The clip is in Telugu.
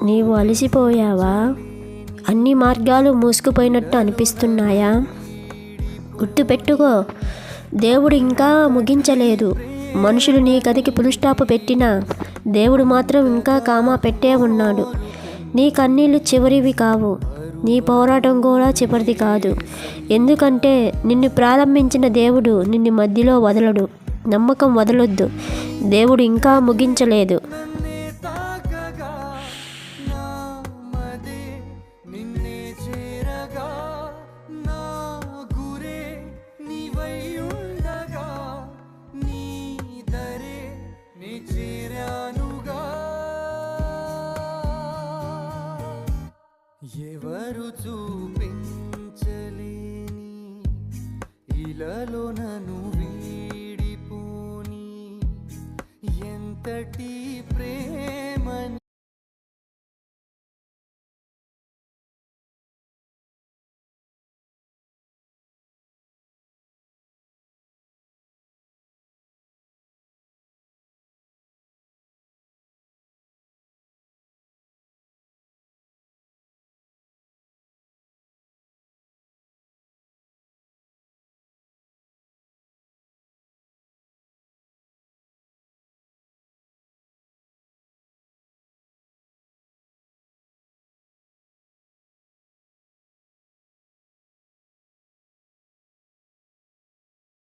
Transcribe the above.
నీవు అలసిపోయావా? అన్ని మార్గాలు మూసుకుపోయినట్టు అనిపిస్తున్నాయా? గుర్తుపెట్టుకో, దేవుడు ఇంకా ముగించలేదు. మనుషులు నీ కథకి ఫుల్ స్టాప్ పెట్టినా దేవుడు మాత్రం ఇంకా కామా పెట్టే ఉన్నాడు. నీ కన్నీళ్ళు చివరివి కావు, నీ పోరాటం కూడా చివరిది కాదు. ఎందుకంటే నిన్ను ప్రారంభించిన దేవుడు నిన్ను మధ్యలో వదలడు. నమ్మకం వదలొద్దు, దేవుడు ఇంకా ముగించలేదు. ఎవరు చూపించలేని ఇలాలో